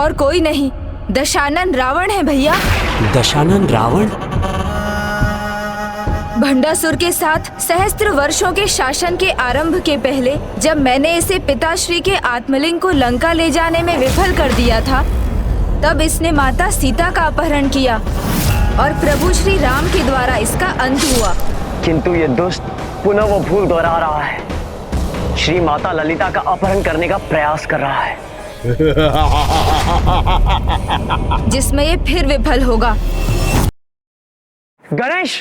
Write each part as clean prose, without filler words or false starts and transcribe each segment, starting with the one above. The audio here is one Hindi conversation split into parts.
और कोई नहीं, दशानन रावण है भैया। दशानन रावण? भंडासुर के साथ सहस्त्र वर्षों के शासन के आरंभ के पहले जब मैंने इसे पिताश्री के आत्मलिंग को लंका ले जाने में विफल कर दिया था, तब इसने माता सीता का अपहरण किया और प्रभु श्री राम के द्वारा इसका अंत हुआ। किंतु ये दुष्ट पुनः वो भूल दोहरा रहा है, श्री माता ललिता का अपहरण करने का प्रयास कर रहा है। जिसमें ये फिर विफल होगा। गणेश!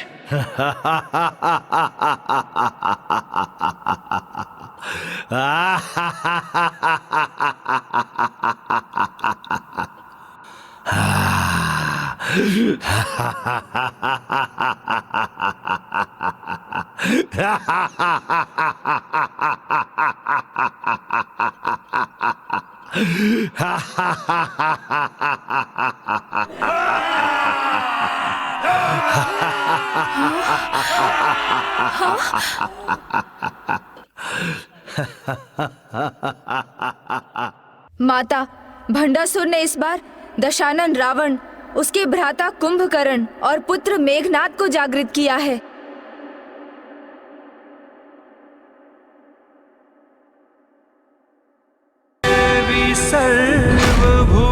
माता, भंडासुर ने इस बार दशानन रावण, उसके भ्राता कुंभकर्ण और पुत्र मेघनाद को जागृत किया है। सर्वभूतेषु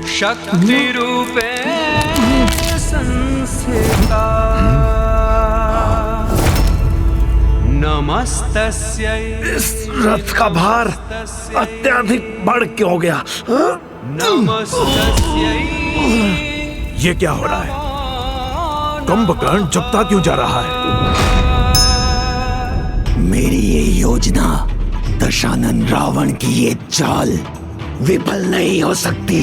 शक्ति रूपेण संस्थिता नमस्तस्यै। इस रथ का भार अत्यधिक बढ़ क्यों हो गया? नमस्तस्यै। ये क्या हो रहा है? कुंभकर्ण झुकता क्यों जा रहा है? मेरी ये योजना, दशानन रावण की ये चाल विफल नहीं हो सकती।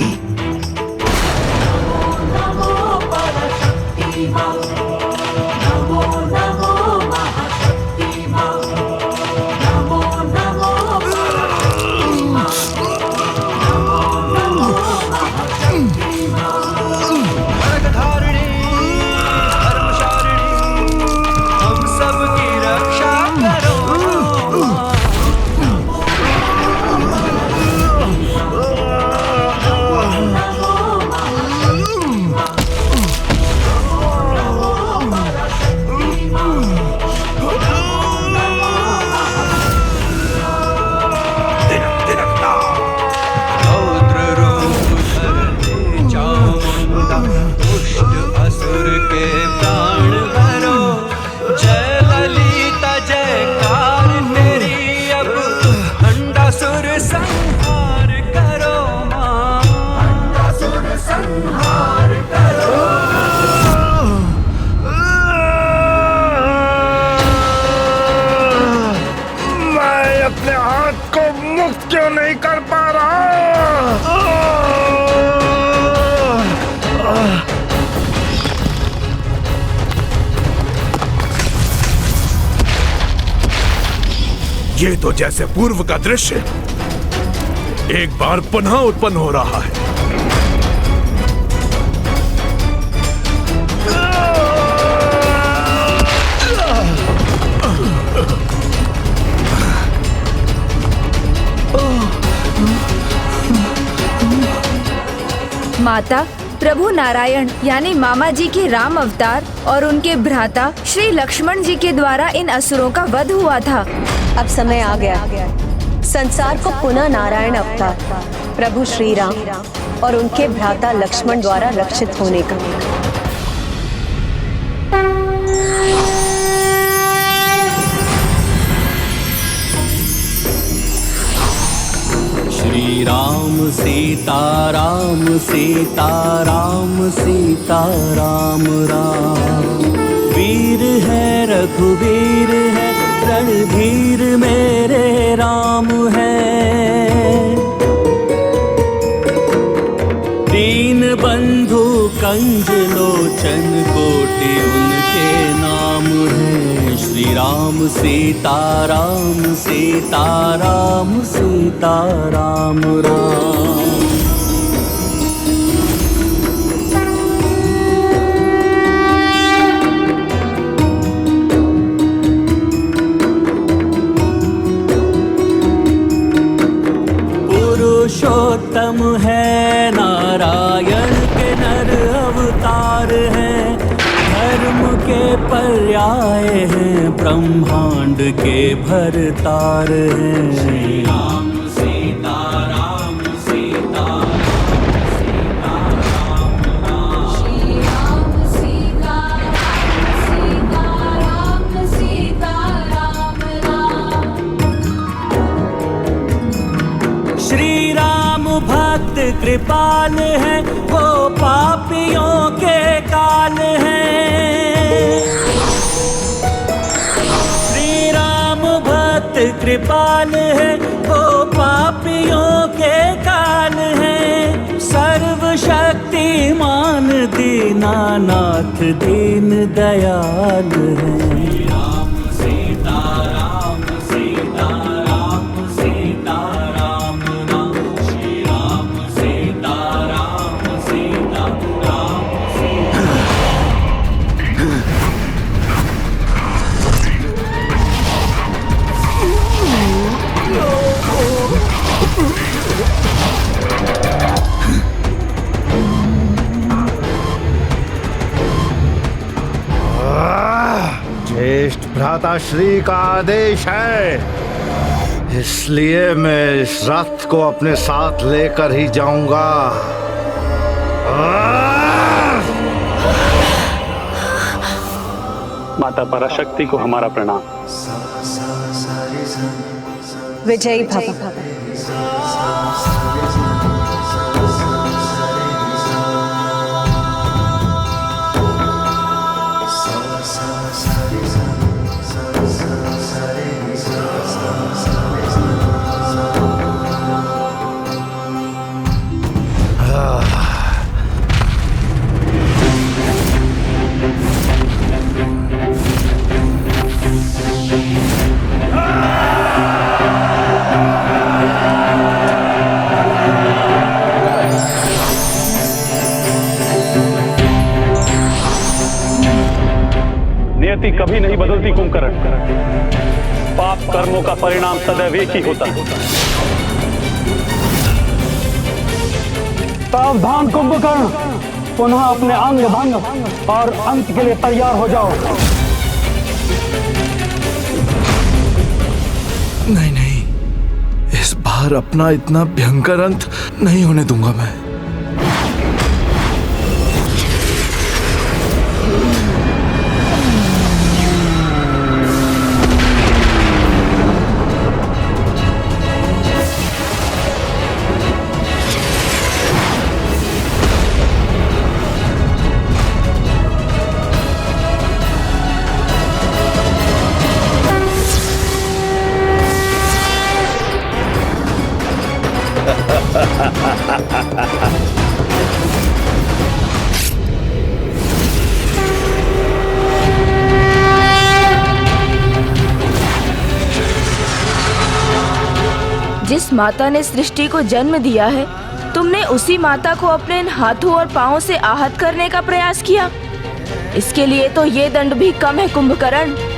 क्यों नहीं कर पा रहा? ये तो जैसे पूर्व का दृश्य एक बार पुनः उत्पन्न हो रहा है। माता, प्रभु नारायण यानी मामा जी के राम अवतार और उनके भ्राता श्री लक्ष्मण जी के द्वारा इन असुरों का वध हुआ था। अब समय आ गया संसार को पुनः नारायण अवतार प्रभु श्री राम और उनके भ्राता लक्ष्मण द्वारा रक्षित होने का। श्री राम सीता राम सीता राम सीता राम राम। वीर है रघुवीर है रणधीर मेरे राम है। दीन बंधु कंज लोचन कोटि उनके नाम है। श्री राम सीता राम सीता राम सीता राम राम। पुरुषोत्तम है, नारायण के नर अवतार हैं, धर्म के पर्याय हैं, ब्रह्मांड के भरतार हैं। श्री राम सीता राम सीता सीता राम राम। श्री राम सीता राम सीता राम राम। श्री राम भक्त कृपाल है, वो पापियों के काल है। श्री राम भक्त कृपाल है, वो पापियों के काल है। सर्वशक्तिमान दीनानाथ दीन दयाल है। राम सीता राम सीता राम सीता राम राम। श्री राम सीता राम सीता राम सीता। ज्येष्ठ भ्राताश्री का आदेश है, इसलिए मैं इस रथ को अपने साथ लेकर ही जाऊंगा। माता पराशक्ति को हमारा प्रणाम। विजयी भव। नियति कभी नहीं बदलती कुंभकर्ण, पाप कर्मों का परिणाम सदैव एक ही होता है। सावधान कुंभकर्ण, पुनः अपने अंग भंग और अंत के लिए तैयार हो जाओ। नहीं नहीं, इस बार अपना इतना भयंकर अंत नहीं होने दूंगा मैं। जिस माता ने सृष्टि को जन्म दिया है, तुमने उसी माता को अपने इन हाथों और पांवों से आहत करने का प्रयास किया। इसके लिए तो ये दंड भी कम है कुंभकर्ण।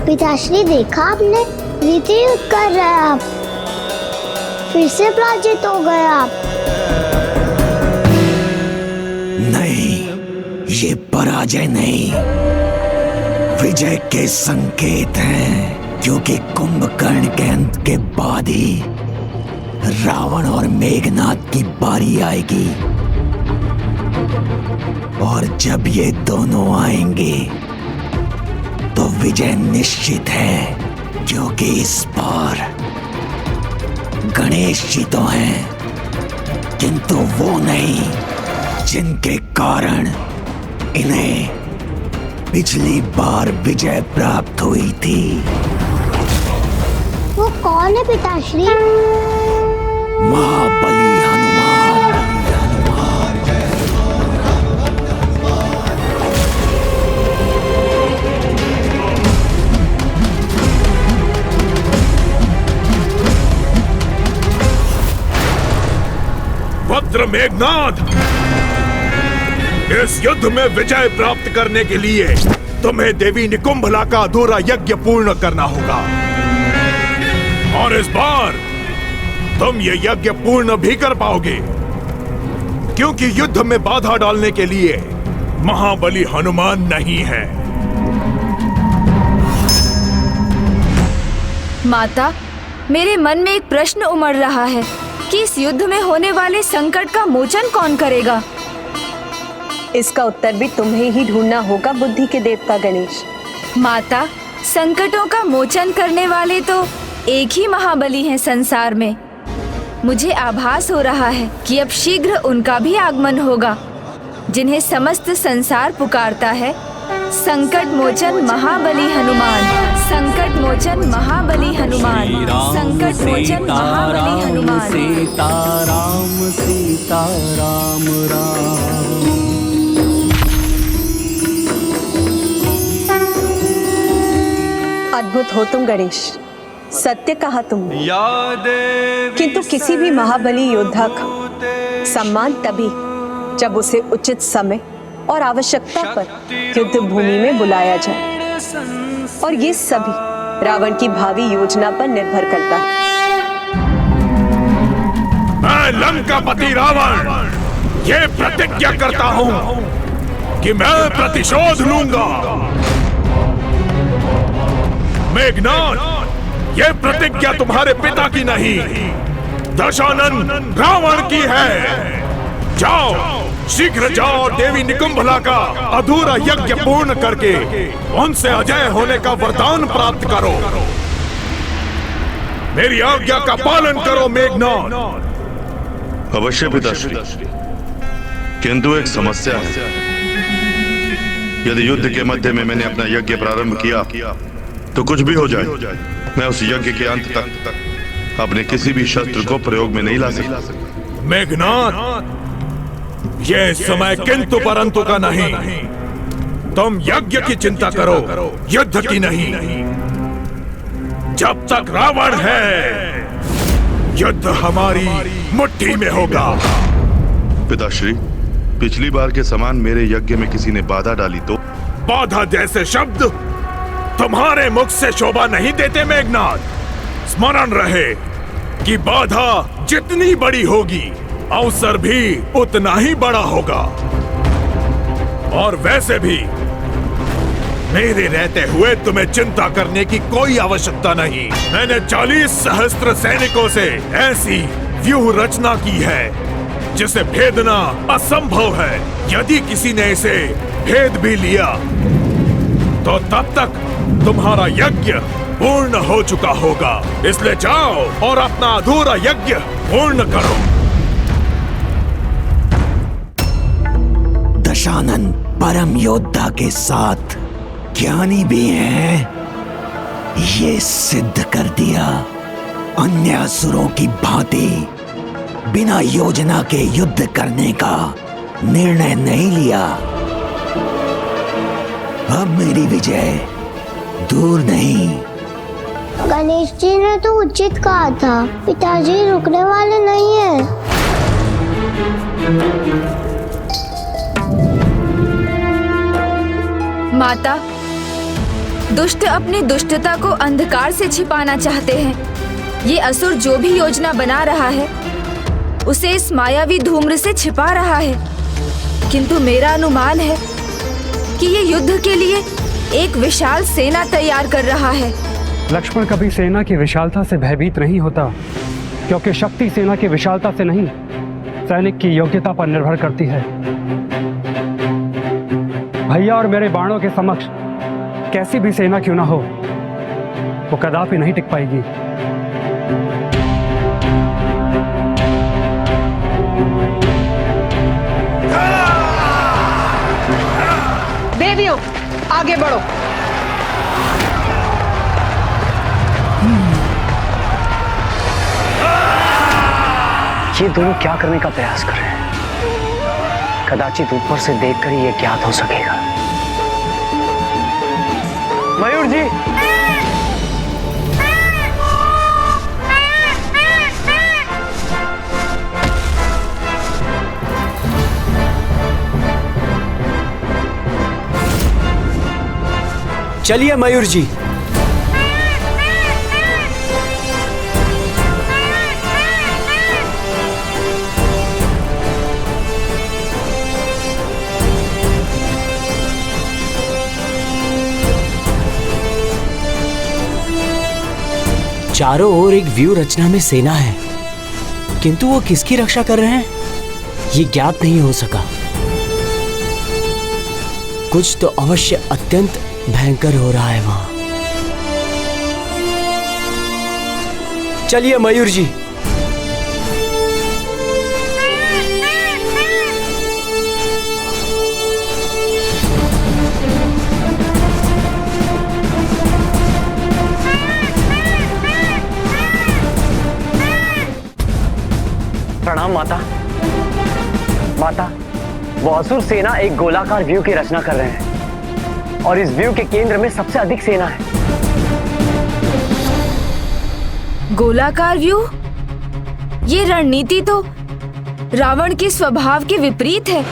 पिताश्री देखा आपने, रीति युद्ध कर रहे हैं आप। फिर से पराजित हो गए आप। नहीं, ये पराजय नहीं, विजय के संकेत हैं, क्योंकि कुंभकर्ण के अंत के बाद ही रावण और मेघनाद की बारी आएगी। और जब ये दोनों आएंगे तो विजय निश्चित है, क्योंकि इस बार गणेश जी तो हैं, किंतु वो नहीं जिनके कारण इन्हें पिछली बार विजय प्राप्त हुई थी। वो कौन है पिताश्री? महाबली हनुमान। वज्र मेघनाद, इस युद्ध में विजय प्राप्त करने के लिए तुम्हें देवी निकुंभला का अधूरा यज्ञ पूर्ण करना होगा। और इस बार तुम ये यज्ञ पूर्ण भी कर पाओगे, क्योंकि युद्ध में बाधा डालने के लिए महाबली हनुमान नहीं है। माता, मेरे मन में एक प्रश्न उमड़ रहा है कि इस युद्ध में होने वाले संकट का मोचन कौन करेगा? इसका उत्तर भी तुम्हें ही ढूंढना होगा बुद्धि के देवता गणेश। माता, संकटों का मोचन करने वाले तो एक ही महाबली हैं संसार में। मुझे आभास हो रहा है कि अब शीघ्र उनका भी आगमन होगा, जिन्हें समस्त संसार पुकारता है। संकट मोचन महाबली हनुमान, संकट मोचन महाबली हनुमान, संकट मोचन महाबली हनुमान। सीताराम सीताराम राम। अद्भुत हो तुम गणेश, सत्य कहा तुमने। किंतु किसी भी महाबली योद्धा का सम्मान तभी जब उसे उचित समय और आवश्यकता पर युद्ध भूमि में बुलाया जाए, और ये सभी रावण की भावी योजना पर निर्भर करता है। मैं लंकापति रावण ये प्रतिज्ञा करता हूँ कि मैं प्रतिशोध लूंगा। मेघनाद, ये प्रतिज्ञा तुम्हारे पिता की नहीं, दशानन रावण की है। जाओ, शीघ्र जाओ, देवी निकुंभला का अधूरा यज्ञ पूर्ण करके उनसे अजय होने का वरदान प्राप्त करो। मेरी आज्ञा का पालन करो मेघनाद। अवश्य पिताश्री, किंतु एक समस्या है। यदि युद्ध के मध्य में मैंने अपना यज्ञ प्रारंभ किया तो कुछ भी हो जाए, मैं उस यज्ञ के अंत तक अपने किसी भी शस्त्र को प्रयोग में नहीं ला सकता। मेघनाद, ये समय किंतु परंतु का नहीं। तुम यज्ञ की चिंता करो, युद्ध की नहीं। जब तक रावण है, युद्ध हमारी मुट्ठी में होगा। पिताश्री, पिछली बार के समान मेरे यज्ञ में किसी ने बाधा डाली तो? बाधा जैसे शब्द तुम्हारे मुख से शोभा नहीं देते मेघनाद। स्मरण रहे कि बाधा जितनी बड़ी होगी, अवसर भी उतना ही बड़ा होगा। और वैसे भी मेरे रहते हुए तुम्हें चिंता करने की कोई आवश्यकता नहीं। मैंने 40 सहस्त्र सैनिकों से ऐसी व्यूह रचना की है जिसे भेदना असंभव है। यदि किसी ने इसे भेद भी लिया तो तब तक तुम्हारा यज्ञ पूर्ण हो चुका होगा। इसलिए जाओ और अपना अधूरा यज्ञ पूर्ण करो। दशानन परम योद्धा के साथ ज्ञानी भी हैं, ये सिद्ध कर दिया। अन्य असुरों की भांति बिना योजना के युद्ध करने का निर्णय नहीं लिया। अब मेरी विजय दूर नहीं। गणेश जी ने तो उचित कहा था, पिताजी रुकने वाले नहीं हैं। माता, दुष्ट अपनी दुष्टता को अंधकार से छिपाना चाहते हैं, ये असुर जो भी योजना बना रहा है उसे इस मायावी धूम्र से छिपा रहा है, किंतु मेरा अनुमान है कि ये युद्ध के लिए एक विशाल सेना तैयार कर रहा है। लक्ष्मण कभी सेना की विशालता से भयभीत नहीं होता, क्योंकि शक्ति सेना की विशालता से नहीं, सैनिक की योग्यता पर निर्भर करती है। भैया और मेरे बाणों के समक्ष कैसी भी सेना क्यों ना हो, वो कदापि नहीं टिक पाएगी। देवियों, आगे बढ़ो। ये दोनों क्या करने का प्रयास कर रहे हैं? कदाचित ऊपर से देखकर ही ये ज्ञात हो सकेगा। मयूर जी, चलिए मयूर जी। चारों ओर एक व्यू रचना में सेना है, किंतु वो किसकी रक्षा कर रहे हैं ये ज्ञात नहीं हो सका। कुछ तो अवश्य अत्यंत भयंकर हो रहा है वहां। चलिए मयूर जी। प्रणाम माता। माता, वो असुर सेना एक गोलाकार व्यू की रचना कर रहे हैं और इस व्यू के केंद्र में सबसे अधिक सेना है। गोलाकार व्यू? ये रणनीति तो रावण के स्वभाव के विपरीत है।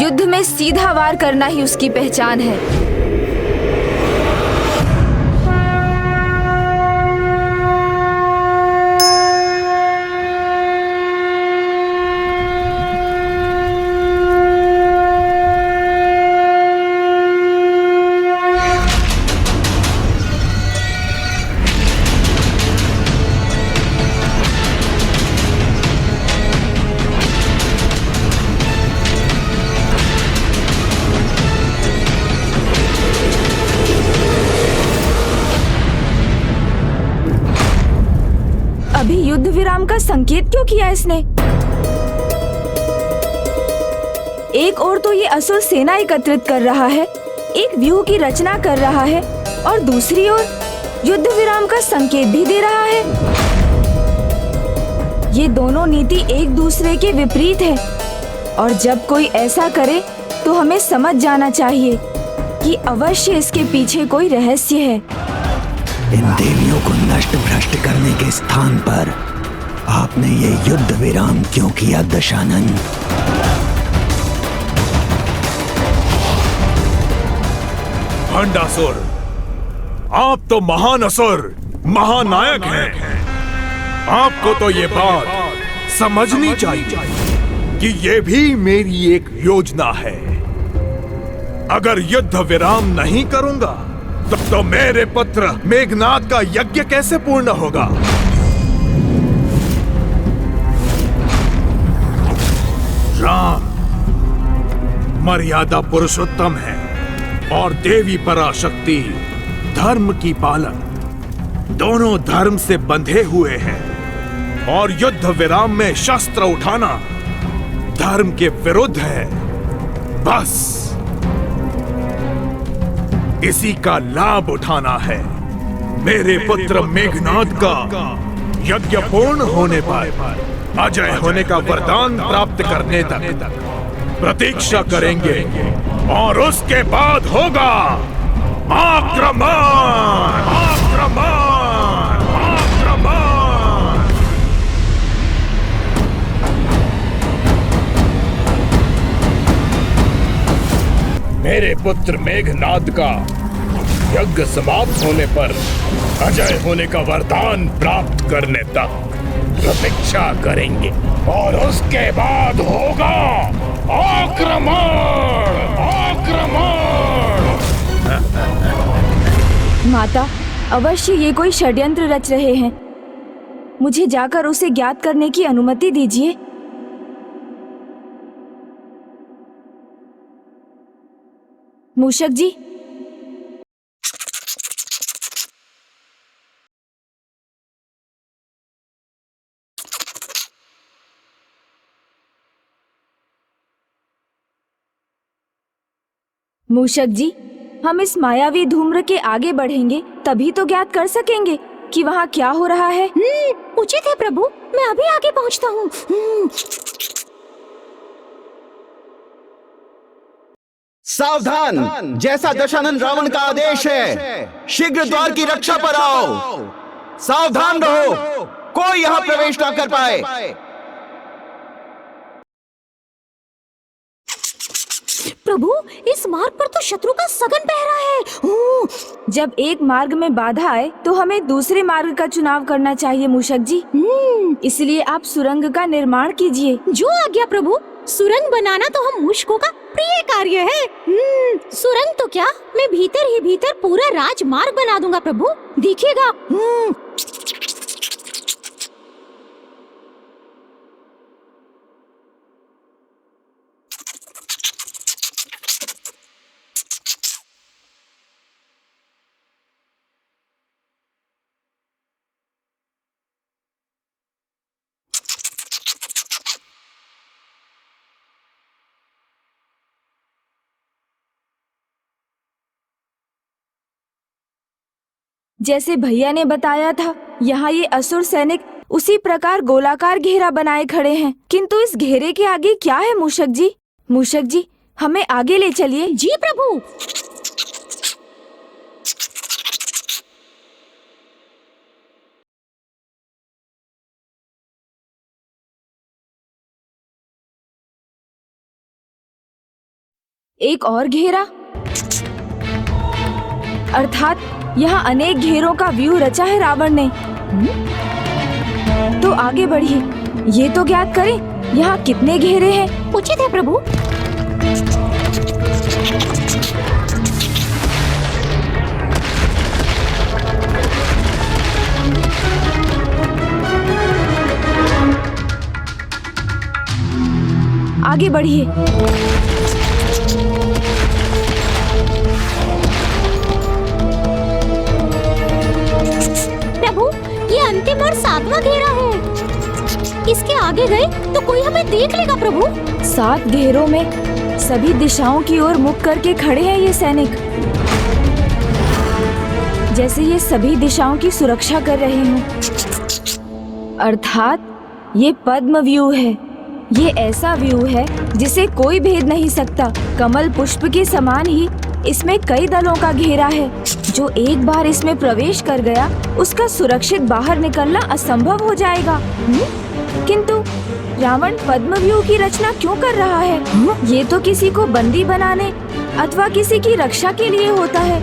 युद्ध में सीधा वार करना ही उसकी पहचान है। अभी युद्ध विराम का संकेत क्यों किया इसने? एक ओर तो ये असुर सेना एकत्रित कर रहा है, एक व्यूह की रचना कर रहा है, और दूसरी ओर युद्ध विराम का संकेत भी दे रहा है। ये दोनों नीति एक दूसरे के विपरीत है, और जब कोई ऐसा करे तो हमें समझ जाना चाहिए कि अवश्य इसके पीछे कोई रहस्य है। इन देवियों को नष्ट भ्रष्ट करने के स्थान पर आपने ये युद्ध विराम क्यों किया दशानन? भंडासुर, आप तो महान असुर, महानायक हैं। आपको तो ये बात समझनी चाहिए कि ये भी मेरी एक योजना है। अगर युद्ध विराम नहीं करूंगा तो मेरे पुत्र मेघनाद का यज्ञ कैसे पूर्ण होगा? राम मर्यादा पुरुषोत्तम है और देवी पराशक्ति धर्म की पालक, दोनों धर्म से बंधे हुए हैं, और युद्ध विराम में शस्त्र उठाना धर्म के विरुद्ध है। बस इसी का लाभ उठाना है। मेरे पुत्र मेघनाद का यज्ञ पूर्ण होने पर अजय होने का वरदान प्राप्त करने तक प्रतीक्षा करेंगे, और उसके बाद होगा आक्रमण, आक्रमण, आक्रमण। मेरे पुत्र मेघनाद का यज्ञ समाप्त होने पर अजय होने का वरदान प्राप्त करने तक प्रतीक्षा करेंगे और उसके बाद होगा आक्रमण। आक्रमण। माता, अवश्य ये कोई षड्यंत्र रच रहे हैं। मुझे जाकर उसे ज्ञात करने की अनुमति दीजिए। मूषक जी, मूषक जी, हम इस मायावी धूम्र के आगे बढ़ेंगे तभी तो ज्ञात कर सकेंगे कि वहाँ क्या हो रहा है। उचित है प्रभु, मैं अभी आगे पहुँचता हूँ। सावधान! जैसा दशानन रावण का आदेश है, शीघ्र द्वार की रक्षा पर आओ। सावधान रहो, कोई यहाँ प्रवेश ना कर पाए। प्रभु, इस मार्ग पर तो शत्रु का सघन पहरा है। जब एक मार्ग में बाधा आए तो हमें दूसरे मार्ग का चुनाव करना चाहिए मूषक जी। इसलिए आप सुरंग का निर्माण कीजिए। जो आज्ञा प्रभु। सुरंग बनाना तो हम मूषकों का प्रिय कार्य है। सुरंग तो क्या, मैं भीतर ही भीतर पूरा राजमार्ग बना दूंगा प्रभु, देखिएगा। जैसे भैया ने बताया था, यहाँ ये असुर सैनिक उसी प्रकार गोलाकार घेरा बनाए खड़े हैं, किंतु इस घेरे के आगे क्या है मूषक जी? मूषक जी, हमें आगे ले चलिए। जी प्रभु। एक और घेरा, अर्थात यहाँ अनेक घेरों का व्यू रचा है रावण ने। तो आगे बढ़िए, ये तो ज्ञात करें यहाँ कितने घेरे हैं। उचित है प्रभु। आगे बढ़िए। प्रभु, ये अंतिम और 7वां घेरा है। इसके आगे गए तो कोई हमें देख लेगा प्रभु। 7 घेरों में सभी दिशाओं की ओर मुख करके खड़े हैं ये सैनिक, जैसे ये सभी दिशाओं की सुरक्षा कर रहे हों। अर्थात ये पद्म व्यू है। ये ऐसा व्यू है जिसे कोई भेद नहीं सकता। कमल पुष्प के समान ही इसमें कई दलों का घेरा है। जो एक बार इसमें प्रवेश कर गया, उसका सुरक्षित बाहर निकलना असंभव हो जाएगा। किंतु रावण पद्म व्यू की रचना क्यों कर रहा है? ये तो किसी को बंदी बनाने अथवा किसी की रक्षा के लिए होता है।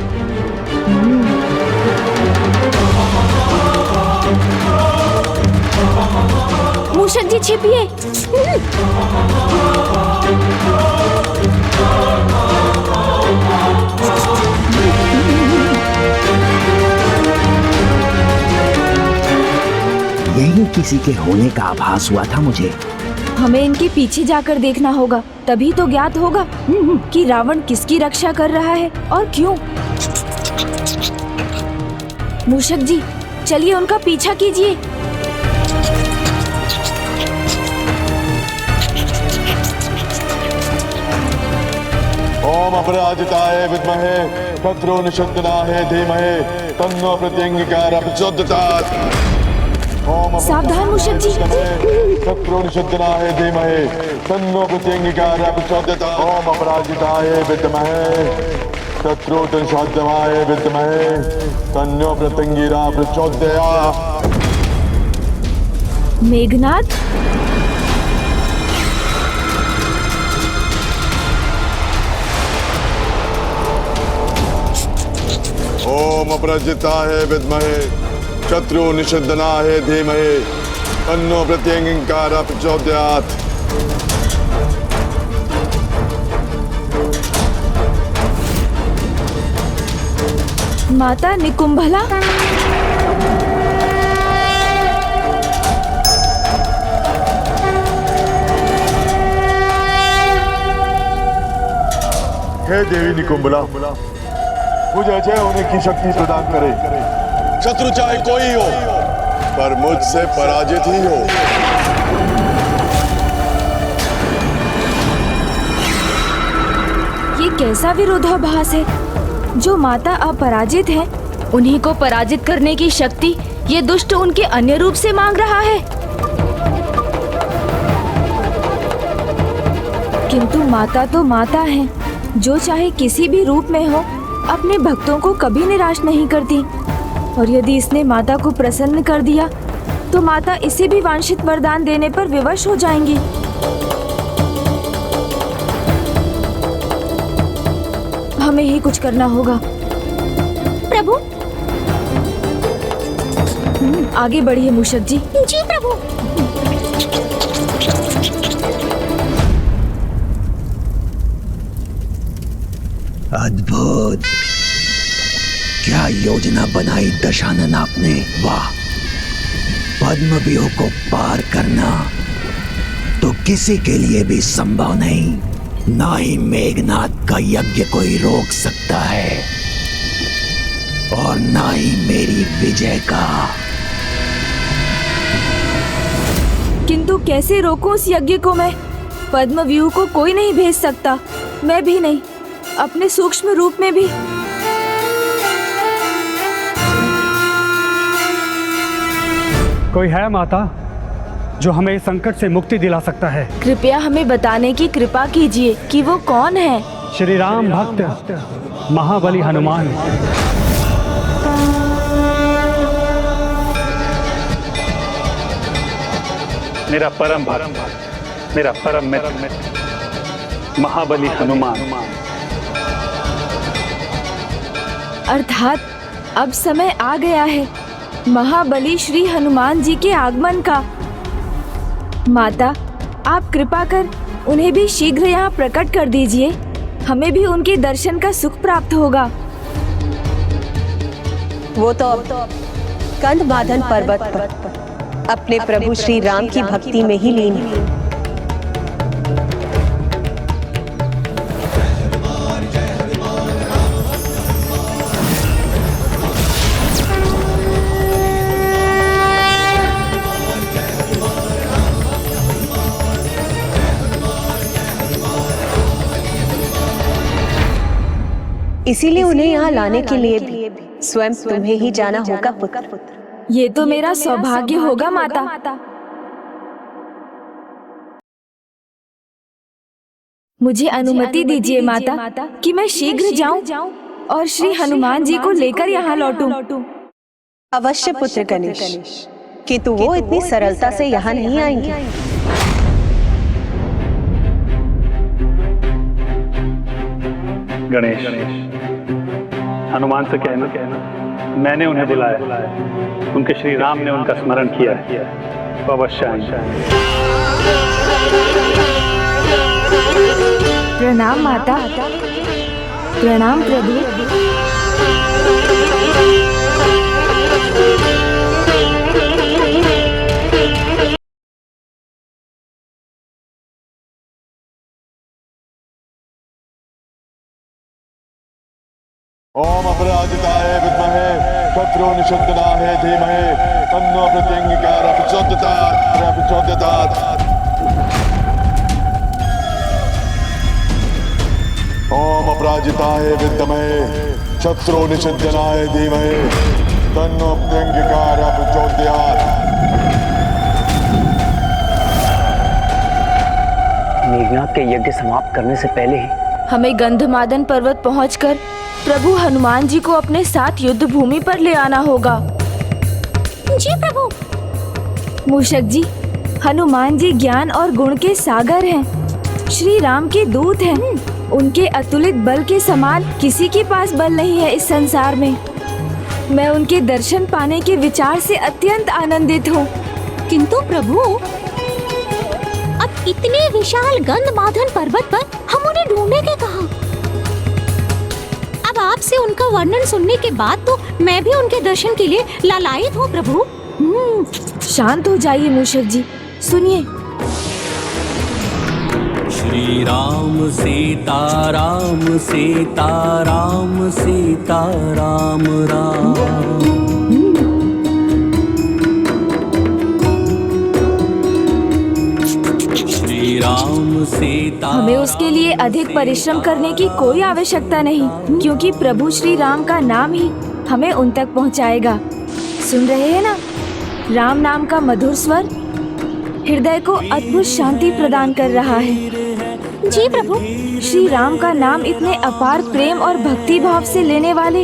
मूषक जी छिपिए। यही किसी के होने का आभास हुआ था मुझे। हमें इनके पीछे जाकर देखना होगा, तभी तो ज्ञात होगा कि रावण किसकी रक्षा कर रहा है और क्यों। मूषक जी, चलिए उनका पीछा कीजिए। ओम अपराजिताय विद्महे शत्रु निषद्दनाय धीमहि तन्नो प्रत्यंगिकार प्रचोदयात्। सावधान मूषक जी। शत्रु निषद्दनाय धीमहि तन्नो प्रत्यंगिकार प्रचोदयात्। ओम अपराजिताय विद्महे शत्रु निषद्दनाय विद्महे तन्नो प्रत्यंगिकार प्रचोदयात्। मेघनाथ, ओम अपराजिताय विद्महे शत्रु निषिद्धनाय धीमहि तन्नो प्रत्यंगिकारः प्रचोदयात्। माता निकुंभला, हे देवी निकुंभला, मुझे अजय होने की शक्ति प्रदान करे। शत्रु चाहे कोई हो, पर मुझसे पराजित ही हो। ये कैसा विरोधाभास है? जो माता अपराजित है, उन्हीं को पराजित करने की शक्ति ये दुष्ट उनके अन्य रूप से मांग रहा है। किंतु माता तो माता है, जो चाहे किसी भी रूप में हो, अपने भक्तों को कभी निराश नहीं करती। और यदि इसने माता को प्रसन्न कर दिया, तो माता इसे भी वांछित वरदान देने पर विवश हो जाएंगी। हमें ही कुछ करना होगा। प्रभु, आगे बढ़िए मूषक जी। जी प्रभु। अद्भुत, क्या योजना बनाई दशानन आपने। वाह, पद्मव्यूह को पार करना तो किसी के लिए भी संभव नहीं। ना ही मेघनाद का यज्ञ कोई रोक सकता है और ना ही मेरी विजय का। किंतु कैसे रोकूं उस यज्ञ को मैं? पद्मव्यूह को कोई नहीं भेज सकता, मैं भी नहीं, अपने सूक्ष्म रूप में भी। कोई है माता जो हमें इस संकट से मुक्ति दिला सकता है? कृपया हमें बताने की कृपा कीजिए कि वो कौन है। श्री राम भक्त महाबली हनुमान। मेरा परम भक्त, मेरा परम मित्र महाबली हनुमान। अर्थात अब समय आ गया है महाबली श्री हनुमान जी के आगमन का। माता, आप कृपा कर उन्हें भी शीघ्र यहाँ प्रकट कर दीजिए, हमें भी उनके दर्शन का सुख प्राप्त होगा। वो तो अब कंदमादन पर्वत पर अपने प्रभु श्री राम की भक्ति में ही लीन है। इसीलिए उन्हें यहाँ लाने के लिए भी स्वयं तुम्हें ही जाना होगा पुत्र। ये तो मेरा सौभाग्य होगा माता। मुझे अनुमति दीजिए माता कि मैं शीघ्र जाऊं और श्री हनुमान जी को लेकर यहाँ लौटूं। अवश्य पुत्र गणेश, किंतु वो इतनी सरलता से यहाँ नहीं आएंगे। गणेश, हनुमान से कहना मैंने उन्हें बुलाया, उनके श्री राम ने उनका स्मरण किया है, वो अवश्य आएंगे। प्रणाम माता। प्रणाम प्रभु। ओम अपराजिताय विद्महे शत्रु निषिद्धनाय धीमहि तन्नो प्रत्यंगिकारः प्रचोदयात्। ओम अपराजिताय विद्महे शत्रु निषिद्धनाय धीमहि तन्नो प्रत्यंगिकारः प्रचोदयात्। मेघनाद के यज्ञ समाप्त करने से पहले ही हमें गंधमादन पर्वत पहुंचकर प्रभु हनुमान जी को अपने साथ युद्ध भूमि पर ले आना होगा। जी प्रभु। मूषक जी, हनुमान जी ज्ञान और गुण के सागर हैं, श्री राम के दूत हैं। उनके अतुलित बल के समान किसी के पास बल नहीं है इस संसार में। मैं उनके दर्शन पाने के विचार से अत्यंत आनंदित हूँ। किंतु प्रभु, अब इतने विशाल गंधमादन पर्वत पर हम उन्हें ढूंढेंगे कहाँ? अब आपसे उनका वर्णन सुनने के बाद तो मैं भी उनके दर्शन के लिए लालायित हूँ प्रभु। शांत हो जाइए मूषक जी, सुनिए। श्री राम सीता राम सीता राम सीता राम राम। श्री राम सीता। हमें उसके लिए अधिक परिश्रम करने की कोई आवश्यकता नहीं, क्योंकि प्रभु श्री राम का नाम ही हमें उन तक पहुंचाएगा। सुन रहे हैं ना? राम नाम का मधुर स्वर हृदय को अद्भुत शांति प्रदान कर रहा है। जी प्रभु। श्री राम का नाम इतने अपार प्रेम और भक्ति भाव से लेने वाले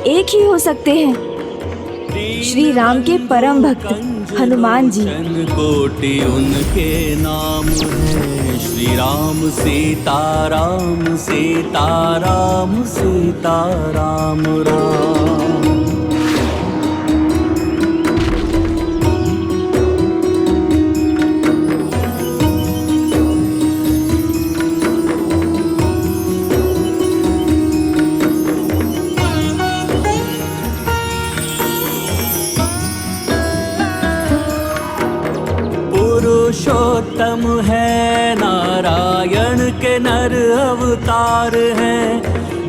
एक ही हो सकते हैं, श्री राम के परम भक्त हनुमान जी। कोटि उनके नाम है। श्री राम सीता राम सीता राम सीता राम राम। पुरुषोत्तम है नारायण के नर अवतार हैं,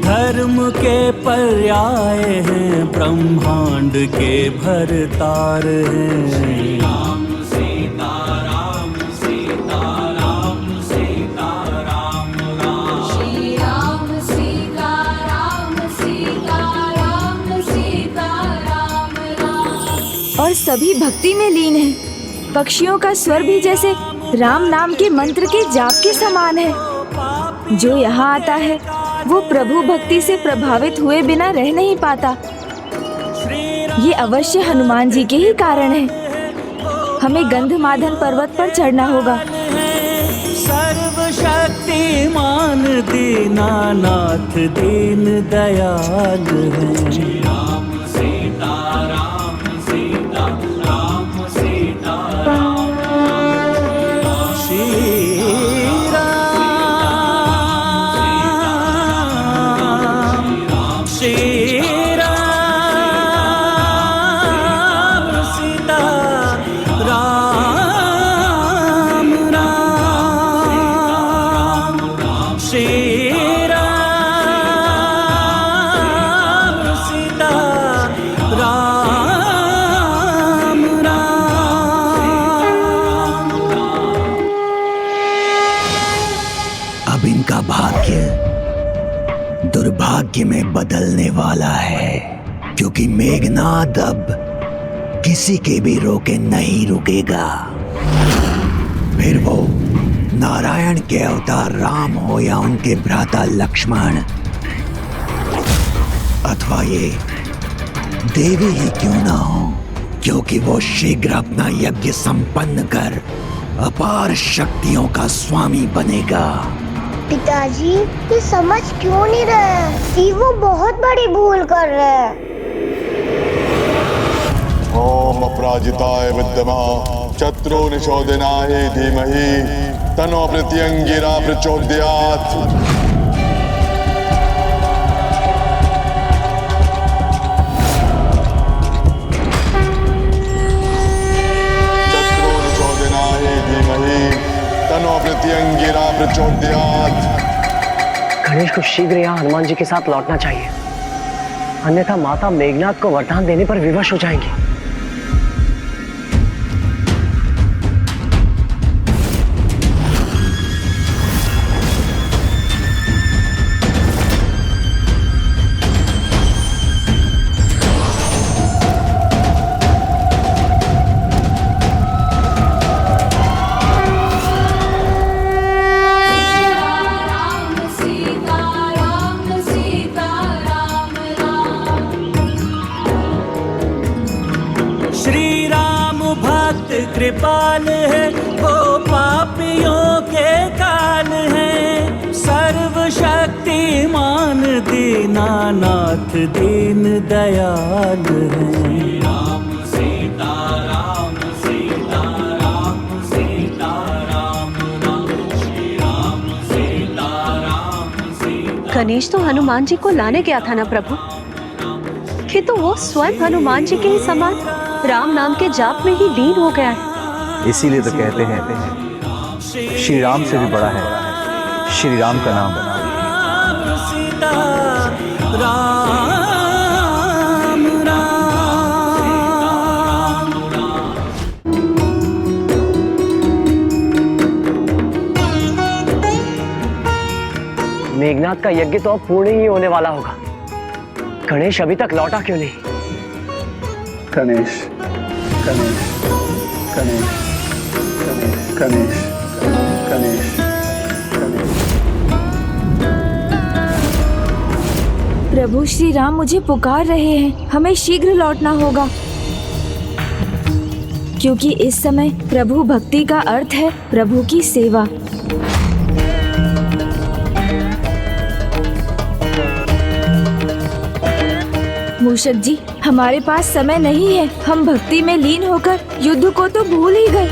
धर्म के पर्याय हैं, ब्रह्मांड के भरतार हैं। राम सीता राम सीता राम सीता राम राम। श्री राम सीता राम सीता राम सीता राम राम। और सभी भक्ति में लीन हैं। पक्षियों का स्वर भी जैसे राम नाम के मंत्र के जाप के समान है। जो यहाँ आता है वो प्रभु भक्ति से प्रभावित हुए बिना रह नहीं पाता। ये अवश्य हनुमान जी के ही कारण है। हमें गंधमादन पर्वत पर चढ़ना होगा। सर्वशक्तिमान दीनानाथ दीन दयाल है। राम सीता राम सीता राम सीता राम। दुर्भाग्य में बदलने वाला है, क्योंकि मेघनाद अब किसी के भी रोके नहीं रुकेगा। फिर वो नारायण के अवतार राम हो या उनके भ्राता लक्ष्मण, अथवा ये देवी ही क्यों ना हो, क्योंकि वो शीघ्र अपना यज्ञ संपन्न कर अपार शक्तियों का स्वामी बनेगा। पिताजी, ये समझ क्यों नहीं रहे कि वो बहुत बड़ी भूल कर रहे हैं। ओम अपराजिताय विद्महे शत्रु निशोधनाय धीमहि तन्नो प्रत्यंगिरा प्रचोदयात्। शत्रु निशोधनाय धीमहि तन्नो प्रत्यंगिरा प्रचोदयात्। गणेश को शीघ्र यहाँ हनुमान जी के साथ लौटना चाहिए, अन्यथा माता मेघनाद को वरदान देने पर विवश हो जाएंगी। कृपाल है वो पापियों के काल है, सर्वशक्ति शक्तिमान दीनानाथ दीन दयाल हैं। राम सीता राम सीता राम सीता राम राम श्री राम सीता राम सीता। गणेश तो हनुमान जी को लाने गया था ना प्रभु, किंतु वो स्वयं हनुमान जी के ही समान राम नाम के जाप में ही लीन हो गया है। इसीलिए तो कहते हैं श्री राम से भी बड़ा है श्री राम का नाम। सीता राम राम। मेघनाथ का यज्ञ तो अब पूर्ण ही होने वाला होगा। गणेश अभी तक लौटा क्यों नहीं? गणेश गणेश गणेश गणेश गणेश गणेश। प्रभु श्री राम मुझे पुकार रहे हैं, हमें शीघ्र लौटना होगा, क्योंकि इस समय प्रभु भक्ति का अर्थ है प्रभु की सेवा। मूषक जी, हमारे पास समय नहीं है, हम भक्ति में लीन होकर युद्ध को तो भूल ही गए।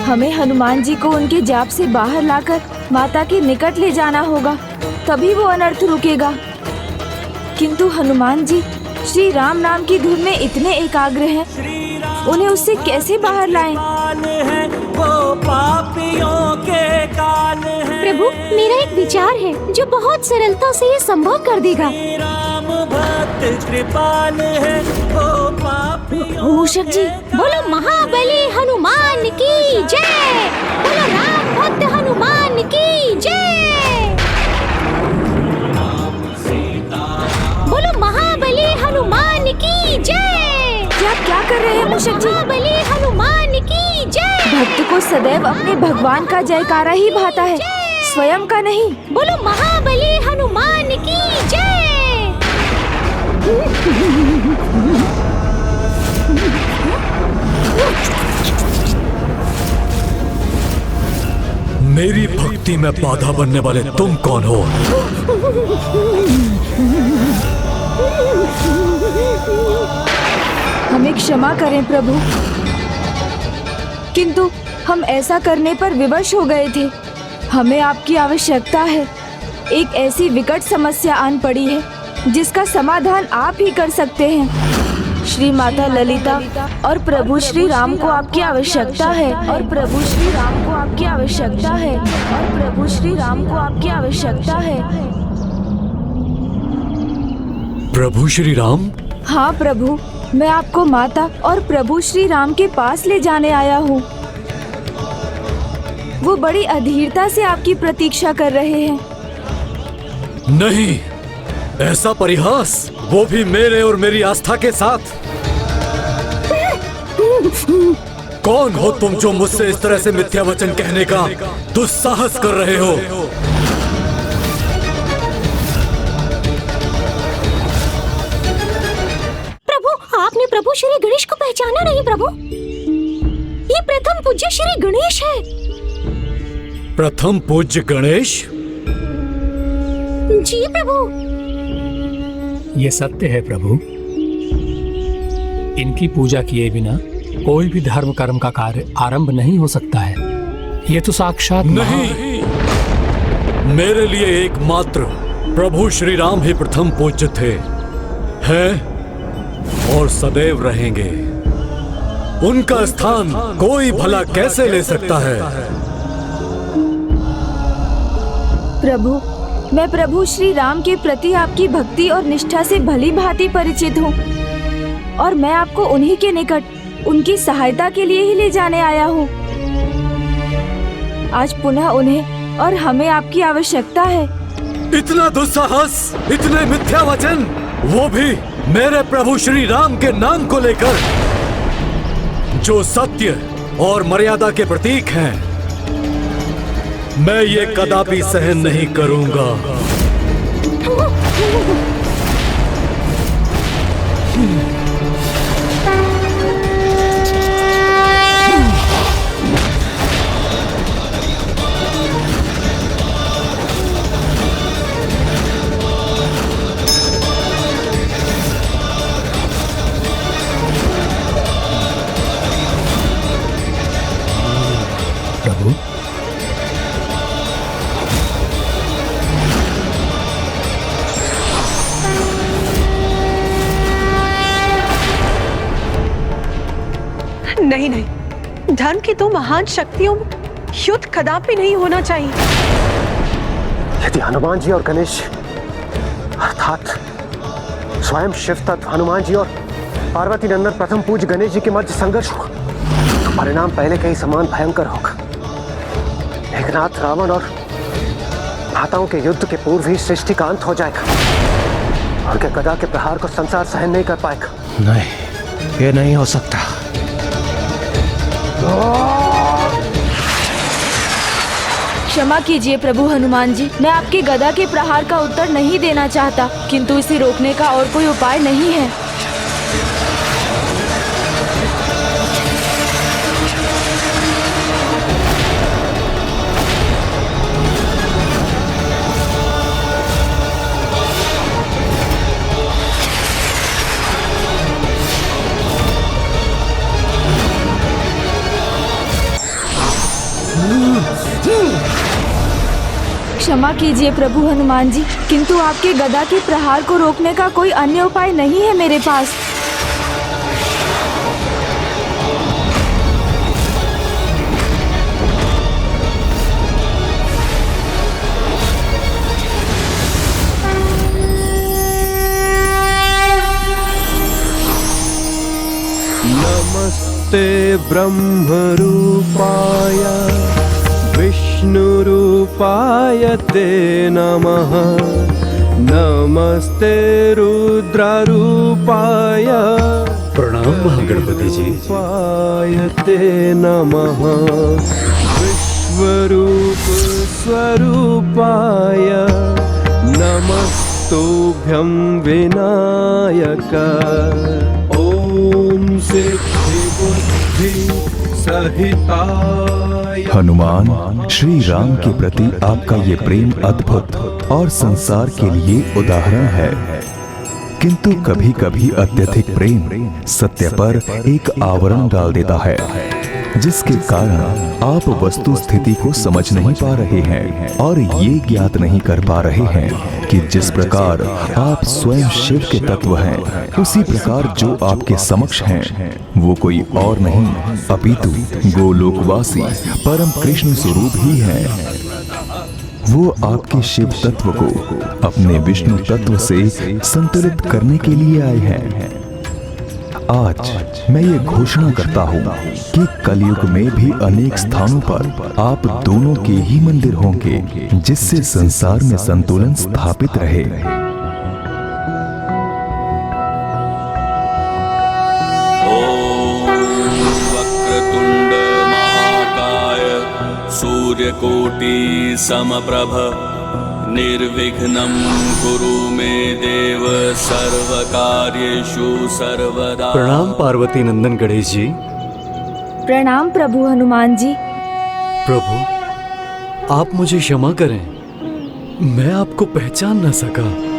हमें हनुमान जी को उनके जाप से बाहर लाकर माता के निकट ले जाना होगा, तभी वो अनर्थ रुकेगा। किंतु हनुमान जी श्री राम नाम की धुन में इतने एकाग्र हैं, उन्हें उससे कैसे बाहर लाएं? वो पापियों के काल है। प्रभु, मेरा एक विचार है जो बहुत सरलता से ये संभव कर देगा। राम भक्त कृपाल है, वो पापियों। मूषक जी, बोलो महाबली हनुमान की जय, बोलो राम भक्त हनुमान की जय, बोलो महाबली हनुमान की जय। क्या कर रहे हैं मूषक जी? महाबली हनुमान की जय। भक्त को सदैव अपने भगवान का जयकारा ही भाता है, स्वयं का नहीं। बोलो महाबली हनुमान की जय। मेरी भक्ति में बाधा बनने वाले तुम कौन हो? हमें क्षमा करें प्रभु, किंतु हम ऐसा करने पर विवश हो गए थे। हमें आपकी आवश्यकता है। एक ऐसी विकट समस्या आन पड़ी है जिसका समाधान आप ही कर सकते हैं। श्री माता ललिता और प्रभु श्री राम को आपकी आवश्यकता है, और प्रभु श्री राम को आपकी आवश्यकता है, और प्रभु श्री राम को आपकी आवश्यकता है। प्रभु श्री राम? हाँ प्रभु, मैं आपको माता और प्रभु श्री राम के पास ले जाने आया हूँ। वो बड़ी अधीरता से आपकी प्रतीक्षा कर रहे हैं। नहीं, ऐसा परिहास, वो भी मेरे और मेरी आस्था के साथ। कौन हो तुम जो मुझसे इस तरह से मिथ्या वचन कहने का दुस्साहस कर रहे हो? आपने प्रभु श्री गणेश को पहचाना नहीं प्रभु? ये प्रथम पूज्य श्री गणेश है। प्रथम पूज्य गणेश? जी प्रभु। ये सत्य है प्रभु, इनकी पूजा किए बिना कोई भी धर्म कर्म का कार्य आरंभ नहीं हो सकता है। ये तो साक्षात नहीं, मेरे लिए एकमात्र प्रभु श्री राम ही प्रथम पूज्य थे, हैं और सदैव रहेंगे। उनका स्थान कोई भला कैसे ले सकता है? प्रभु, मैं प्रभु श्री राम के प्रति आपकी भक्ति और निष्ठा से भली भांति परिचित हूँ, और मैं आपको उन्हीं के निकट उनकी सहायता के लिए ही ले जाने आया हूँ। आज पुनः उन्हें और हमें आपकी आवश्यकता है। इतना दुस्साहस, इतने मिथ्या वचन, वो भी मेरे प्रभु श्री राम के नाम को लेकर, जो सत्य और मर्यादा के प्रतीक हैं। मैं ये कदापि सहन नहीं करूंगा। नहीं नहीं, धर्म की दो महान शक्तियों में युद्ध कदापि नहीं होना चाहिए। यदि हनुमान जी और गणेश अर्थात स्वयं शिव तत्व हनुमान जी और पार्वती नंदन प्रथम पूज्य गणेश जी के मध्य संघर्ष हुआ तो परिणाम पहले के ही समान भयंकर होगा। मेघनाथ, रावण और भ्राताओं के युद्ध के पूर्व ही सृष्टि का अंत हो जाएगा। उनके गदा के प्रहार को संसार सहन नहीं कर पाएगा। नहीं, ये नहीं हो सकता। क्षमा कीजिए प्रभु हनुमान जी, मैं आपकी गदा के प्रहार का उत्तर नहीं देना चाहता, किंतु इसे रोकने का और कोई उपाय नहीं है। क्षमा कीजिए प्रभु हनुमान जी, किंतु आपके गदा के प्रहार को रोकने का कोई अन्य उपाय नहीं है मेरे पास। नमस्ते ब्रह्मरूपाय विष्णुरूपाय ते नमः। नमस्ते रुद्ररूपाय प्रणाम महागणपति जी। ते नमः। विश्वरूप स्वरूपाय नमस्तुभ्यं विनायक। ओम सिद्धि बुद्धि हनुमान, श्री राम के प्रति आपका ये प्रेम अद्भुत और संसार के लिए उदाहरण है, किंतु कभी कभी अत्यधिक प्रेम सत्य पर एक आवरण डाल देता है, जिसके कारण आप वस्तु स्थिति को समझ नहीं पा रहे हैं और ये ज्ञात नहीं कर पा रहे हैं कि जिस प्रकार आप स्वयं शिव के तत्व हैं, उसी प्रकार जो आपके समक्ष हैं वो कोई और नहीं अपितु गोलोकवासी परम कृष्ण स्वरूप ही हैं। वो आपके शिव तत्व को अपने विष्णु तत्व से संतुलित करने के लिए आए हैं। आज मैं ये घोषणा करता हूँ कि कलयुग में भी अनेक स्थानों पर आप दोनों के ही मंदिर होंगे, जिससे संसार में संतुलन स्थापित रहे। वक्रतुंड महाकाय सूर्यकोटि समप्रभ निर्विघ्नं कुरु मे देव सर्वकार्येषु सर्वदा। प्रणाम पार्वती नंदन गणेश जी। प्रणाम प्रभु हनुमान जी। प्रभु, आप मुझे क्षमा करें, मैं आपको पहचान न सका।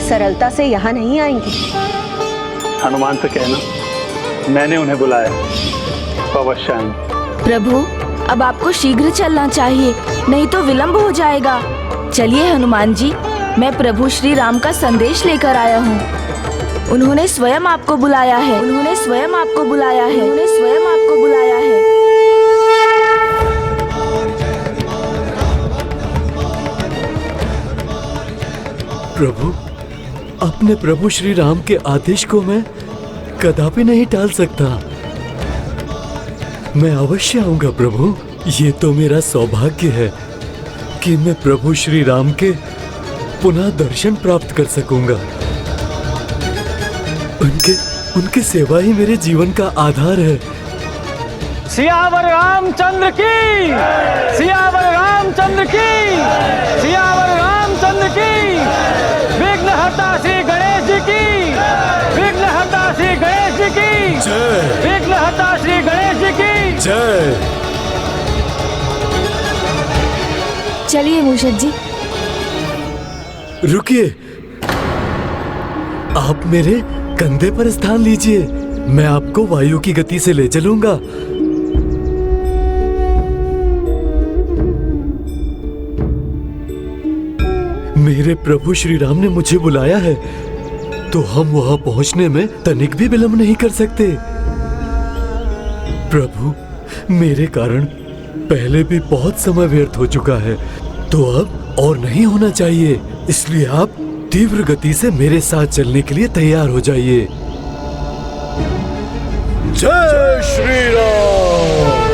सरलता से यहाँ नहीं आएंगे। हनुमान से कहना मैंने उन्हें बुलाया, तो अवश्य आएंगे। प्रभु, अब आपको शीघ्र चलना चाहिए, नहीं तो विलंब हो जाएगा। चलिए हनुमान जी, मैं प्रभु श्री राम का संदेश लेकर आया हूँ। उन्होंने स्वयं आपको बुलाया है। उन्होंने स्वयं आपको बुलाया है। उन्होंने स्वयं आपको बुलाया है। प्रभु, अपने प्रभु श्री राम के आदेश को मैं कदापि नहीं टाल सकता। मैं अवश्य आऊंगा प्रभु। ये तो मेरा सौभाग्य है कि मैं प्रभु श्री राम के पुनः दर्शन प्राप्त कर सकूंगा। उनकी सेवा ही मेरे जीवन का आधार है। सियावर रामचंद्र की, सियावर रामचंद्र की, सियावर रामचंद्र की। विघ्नहर्ता श्री गणेश जी की, विघ्नहर्ता श्री गणेश जी की जय, विघ्नहर्ता श्री गणेश जी की जय। चलिए मूषक जी। रुकिए, आप मेरे कंधे पर स्थान लीजिए। मैं आपको वायु की गति से ले चलूंगा। मेरे प्रभु श्री राम ने मुझे बुलाया है, तो हम वहां पहुंचने में तनिक भी विलंब नहीं कर सकते। प्रभु, मेरे कारण पहले भी बहुत समय व्यर्थ हो चुका है, तो अब और नहीं होना चाहिए। इसलिए आप तीव्र गति से मेरे साथ चलने के लिए तैयार हो जाइए। जय श्री राम।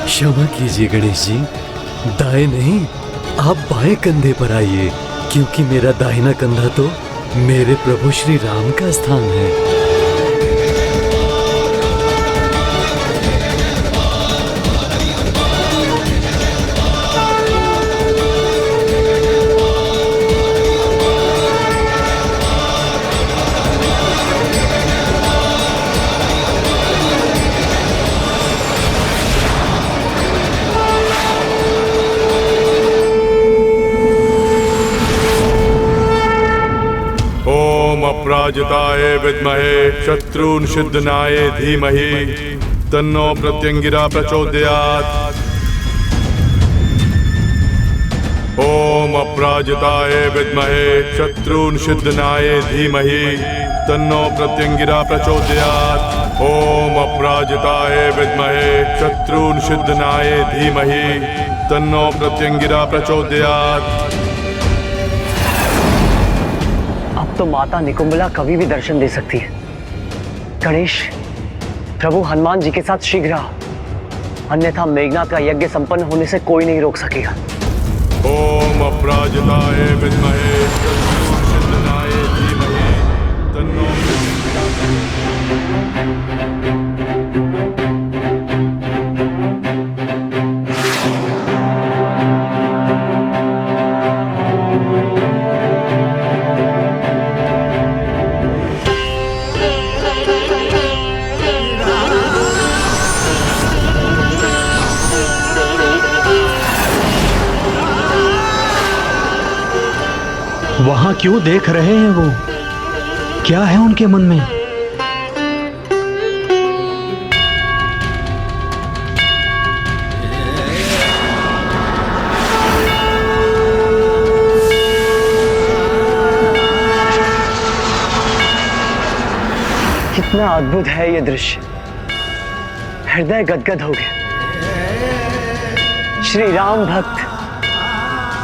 क्षमा कीजिए गणेश जी, दाएं नहीं, आप बाएं कंधे पर आइए, क्योंकि मेरा दाहिना कंधा तो मेरे प्रभु श्री राम का स्थान है। अपराजिताय विद्महे शत्रुन्निषेधनाय धीमहि तन्नो प्रत्यंगिरा प्रचोदयात्। ओम अपराजिताय विद्महे शत्रुन्निषेधनाय धीमहि तन्नो प्रत्यंगिरा प्रचोदयात्। ओम अपराजिताय विद्महे शत्रुन्निषेधनाय धीमहि तन्नो प्रत्यंगिरा प्रचोदयात्। तो माता निकुंबला कभी भी दर्शन दे सकती है। गणेश, प्रभु हनुमान जी के साथ शीघ्र आओ, अन्यथा मेघनाथ का यज्ञ संपन्न होने से कोई नहीं रोक सकेगा। ओम अपराजिताय विद्महे शत्रुन्निषेधनाय धीमहि तन्नो वहां क्यों देख रहे हैं वो? क्या है उनके मन में? कितना अद्भुत है ये दृश्य, हृदय गदगद हो गया। श्री राम भक्त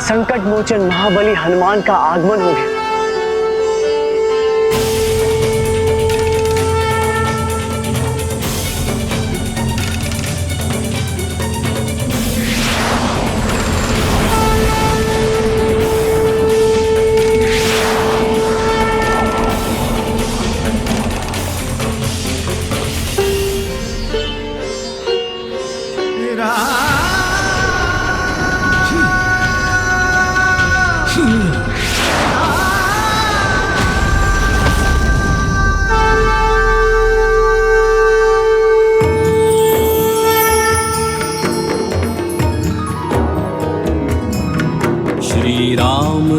संकट मोचन महाबली हनुमान का आगमन हो गया।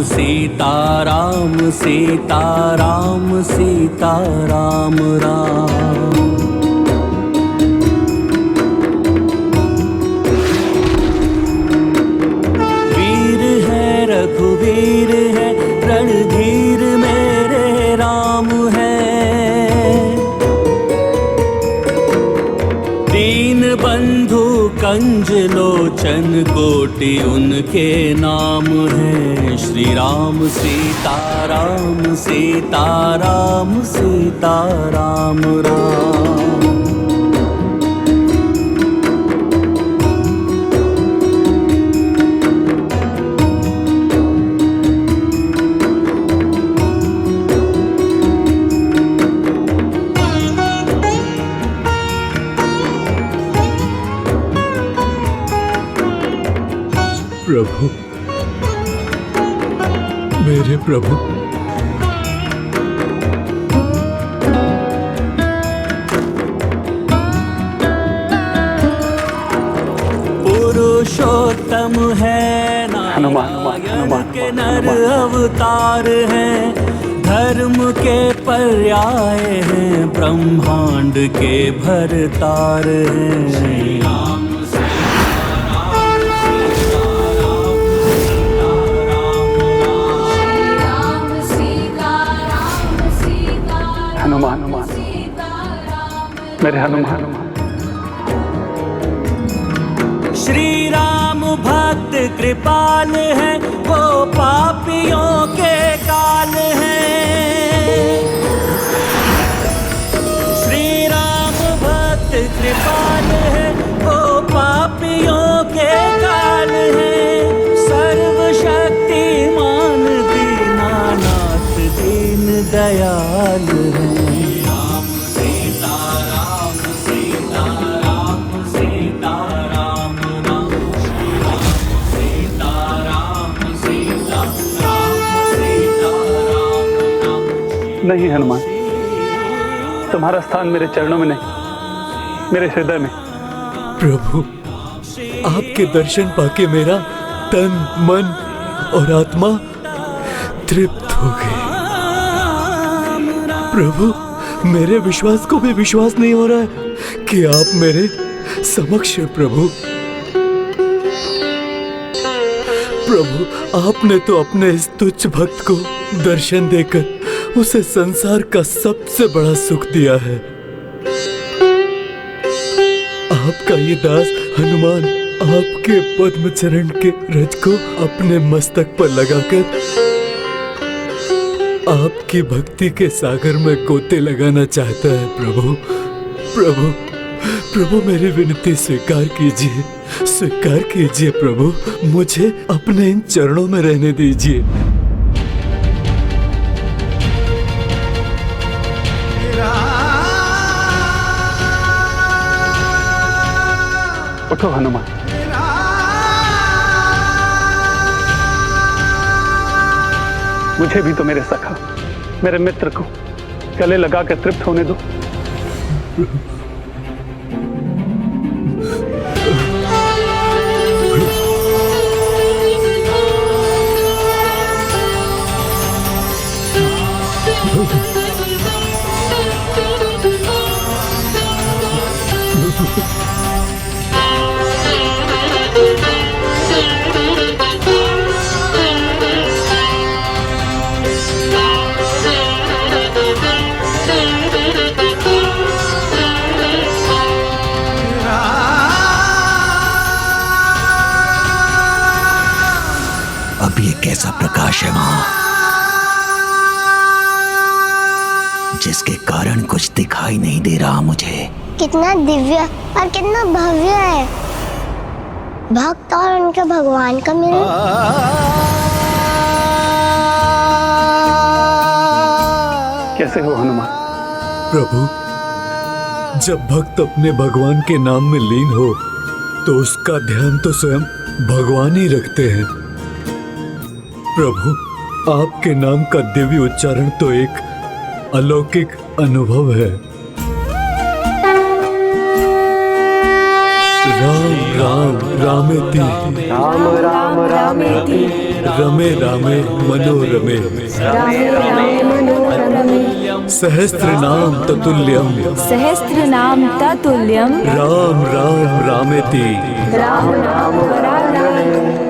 सीताराम सीताराम सीताराम राम। वीर है रघुवीर है रणधीर मेरे राम है। दीन बंधु कंज लोचन कोटि उनके नाम है। श्री राम सीताराम सीताराम सीताराम राम। प्रभु, मेरे प्रभु, पुरुषोत्तम है नारायण के नर अवतार है। धर्म के पर्याय हैं ब्रह्मांड के भरतार हैं। हनुमान मेरे हनुमान। श्री राम भक्त कृपाल है, वो पापियों के काल है। श्री राम भक्त कृपाल है, वो पापियों के काल है। सर्वशक्तिमान दीनानाथ दीन दयाल है। नहीं हनुमान, तुम्हारा स्थान मेरे चरणों में नहीं, मेरे हृदय में। प्रभु, आपके दर्शन पाके मेरा तन मन और आत्मा तृप्त हो गई। प्रभु, मेरे विश्वास को भी विश्वास नहीं हो रहा है कि आप मेरे समक्ष हैं। प्रभु, आपने तो अपने इस तुच्छ भक्त को दर्शन देकर उसे संसार का सबसे बड़ा सुख दिया है। आपका ये दास हनुमान आपके पद्म चरण के रज को अपने मस्तक पर लगाकर आपकी भक्ति के सागर में गोते लगाना चाहता है। प्रभु, प्रभु, प्रभु, मेरी विनती स्वीकार कीजिए, स्वीकार कीजिए। प्रभु, मुझे अपने इन चरणों में रहने दीजिए। उठो हनुमान। मुझे भी तो मेरे सखा, मेरे मित्र को गले लगा कर तृप्त होने दो। अब ये कैसा प्रकाश है वहां, जिसके कारण कुछ दिखाई नहीं दे रहा मुझे। कितना दिव्य और कितना भव्य है। भक्त और उनके भगवान का मिलन। कैसे हो हनुमान? प्रभु, जब भक्त अपने भगवान के नाम में लीन हो तो उसका ध्यान तो स्वयं भगवान ही रखते हैं। प्रभु, आपके नाम का दिव्य उच्चारण तो एक अलौकिक अनुभव है। राम राम रामेति, राम राम रामेति, रमे रामे मनोरमे, सहस्त्र नाम ततुल्यम, सहस्त्र नाम ततुल्यम, राम राम रामेति, राम राम रामेति।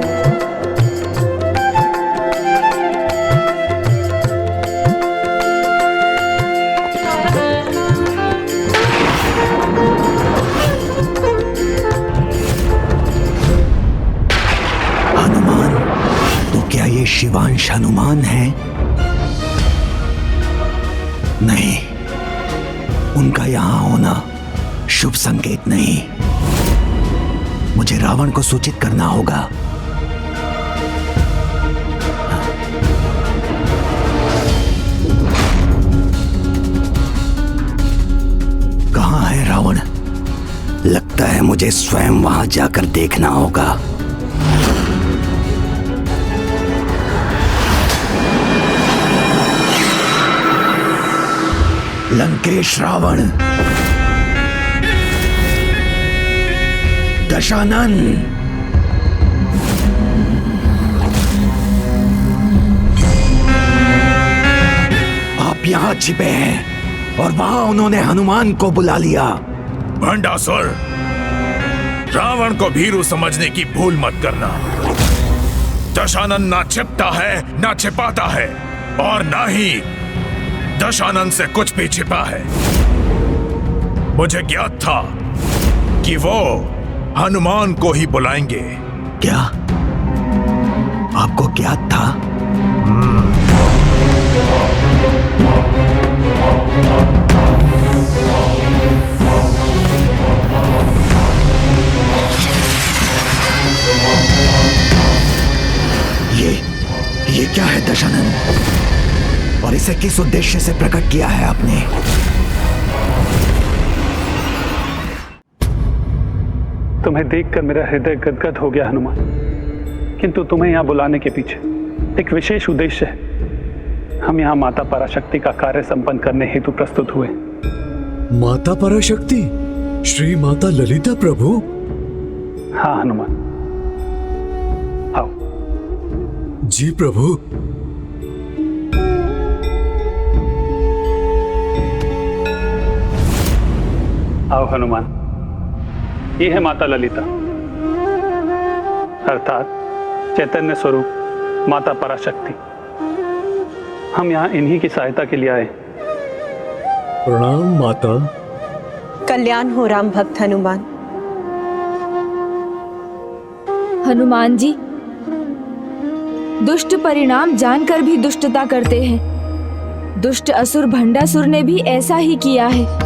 शिवांश हनुमान है? नहीं, उनका यहां होना शुभ संकेत नहीं। मुझे रावण को सूचित करना होगा। कहां है रावण? लगता है मुझे स्वयं वहां जाकर देखना होगा। लंकेश रावण, दशानन, आप यहां छिपे हैं और वहां उन्होंने हनुमान को बुला लिया। भंडासुर, रावण को भीरू समझने की भूल मत करना। दशानन ना छिपता है ना छिपाता है, और ना ही दशानन से कुछ भी छिपा है। मुझे ज्ञात था कि वो हनुमान को ही बुलाएंगे। क्या आपको ज्ञात था? ये क्या है दशानन? और इसे किस उद्देश्य से प्रकट किया है आपने? तुम्हें देखकर मेरा हृदय गदगद हो गया हनुमान, किंतु तुम्हें यहाँ बुलाने के पीछे एक विशेष उद्देश्य है। हम यहाँ माता पराशक्ति का कार्य संपन्न करने हेतु प्रस्तुत हुए। माता पराशक्ति? श्री माता ललिता प्रभु? हाँ हनुमान, आओ। जी प्रभु। आओ हनुमान, ये है माता ललिता, अर्थात चैतन्य स्वरूप माता पराशक्ति। हम यहाँ इन्हीं की सहायता के लिए आए। प्रणाम माता। कल्याण हो राम भक्त हनुमान। हनुमान जी, दुष्ट परिणाम जानकर भी दुष्टता करते हैं। दुष्ट असुर भंडासुर ने भी ऐसा ही किया है।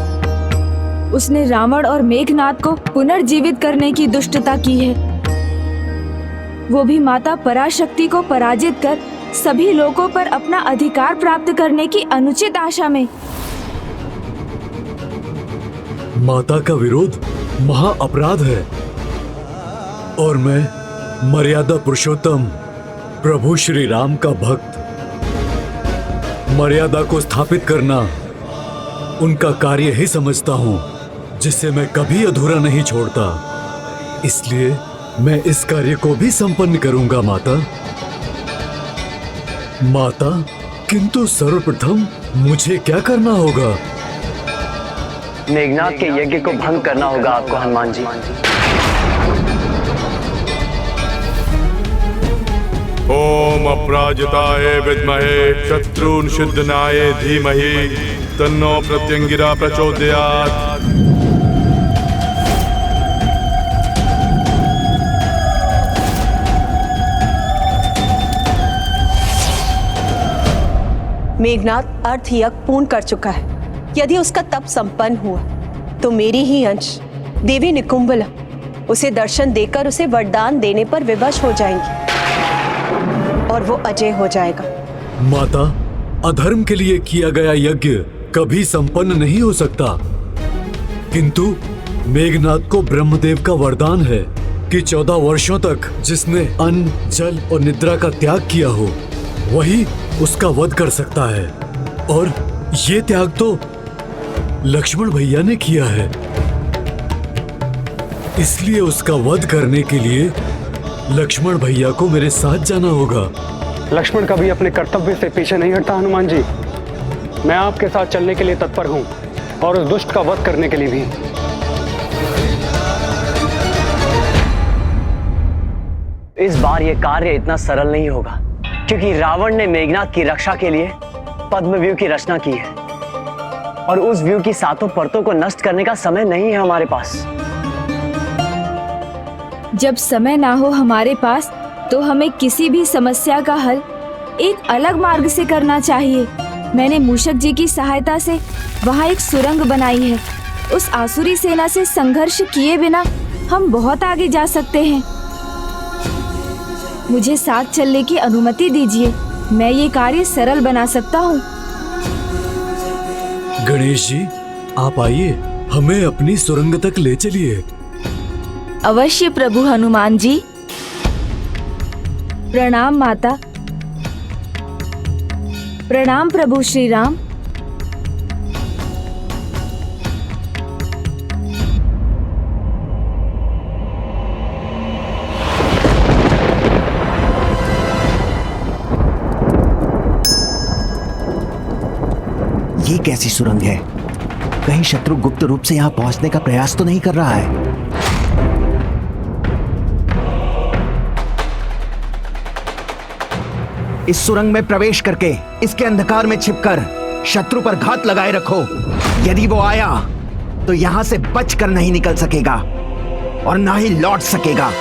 उसने रावण और मेघनाद को पुनर्जीवित करने की दुष्टता की है, वो भी माता पराशक्ति को पराजित कर सभी लोगों पर अपना अधिकार प्राप्त करने की अनुचित आशा में। माता का विरोध महा अपराध है, और मैं मर्यादा पुरुषोत्तम प्रभु श्री राम का भक्त, मर्यादा को स्थापित करना उनका कार्य ही समझता हूं, जिसे मैं कभी अधूरा नहीं छोड़ता। इसलिए मैं इस कार्य को भी संपन्न करूंगा माता। माता, किंतु सर्वप्रथम मुझे क्या करना होगा? मेघनाद के यज्ञ को भंग करना होगा आपको हनुमान जी। ओम अपराजिताय विद्महे शत्रुनिषिद्धनाय धीमहि तन्नो प्रत्यंगिरा प्रचोदयात्। मेघनाद अर्थ यज्ञ पूर्ण कर चुका है। यदि उसका तप संपन्न हुआ तो मेरी ही अंश देवी निकुंभला उसे दर्शन देकर उसे वरदान देने पर विवश हो जाएंगी और वो अजय हो जाएगा। माता, अधर्म के लिए किया गया यज्ञ कभी संपन्न नहीं हो सकता, किंतु मेघनाद को ब्रह्मदेव का वरदान है कि 14 वर्षों तक जिसने अन्न, जल और निद्रा का त्याग किया हो वही उसका वध कर सकता है। और ये त्याग तो लक्ष्मण भैया ने किया है, इसलिए उसका वध करने के लिए लक्ष्मण भैया को मेरे साथ जाना होगा। लक्ष्मण कभी अपने कर्तव्य से पीछे नहीं हटता हनुमान जी। मैं आपके साथ चलने के लिए तत्पर हूं और उस दुष्ट का वध करने के लिए भी। इस बार यह कार्य इतना सरल नहीं होगा, क्योंकि रावण ने मेघनाद की रक्षा के लिए पद्मव्यूह की रचना की है, और उस व्यू की 7 परतों को नष्ट करने का समय नहीं है हमारे पास। जब समय ना हो हमारे पास तो हमें किसी भी समस्या का हल एक अलग मार्ग से करना चाहिए। मैंने मूषक जी की सहायता से वहाँ एक सुरंग बनाई है। उस आसुरी सेना से संघर्ष किए बिना हम बहुत आगे जा सकते हैं। मुझे साथ चलने की अनुमति दीजिए, मैं ये कार्य सरल बना सकता हूँ। गणेश जी, आप आइए, हमें अपनी सुरंग तक ले चलिए। अवश्य प्रभु हनुमान जी। प्रणाम माता। प्रणाम प्रभु श्री राम। ये कैसी सुरंग है? कहीं शत्रु गुप्त रूप से यहाँ पहुंचने का प्रयास तो नहीं कर रहा है? इस सुरंग में प्रवेश करके इसके अंधकार में छिपकर शत्रु पर घात लगाए रखो। यदि वो आया तो यहां से बचकर नहीं निकल सकेगा और ना ही लौट सकेगा।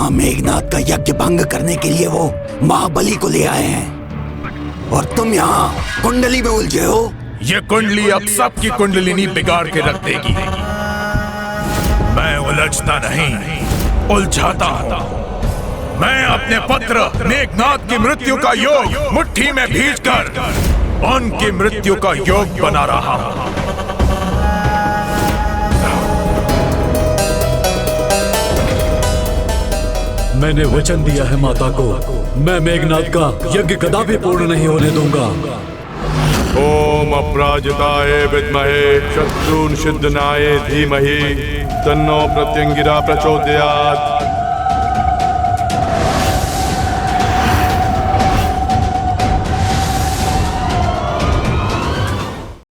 मेघनाथ का यज्ञ भंग करने के लिए वो महाबली को ले आए हैं और तुम यहाँ कुंडली में उलझे हो। ये कुंडली अब सबकी कुंडलिनी बिगाड़ के रख देगी। मैं उलझता नहीं, उलझाता हूँ। मैं अपने पुत्र मेघनाथ की मृत्यु का योग मुट्ठी में भींचकर उनकी मृत्यु का योग बना रहा हूँ। मैंने वचन दिया है माता को, मैं मेघनाथ का यज्ञ कदापि पूर्ण नहीं होने दूंगा। ओम अपराजिताय विद्महे शत्रुन सिद्धनाय धीमहि तन्नो प्रत्यंगिरा प्रचोदयात्।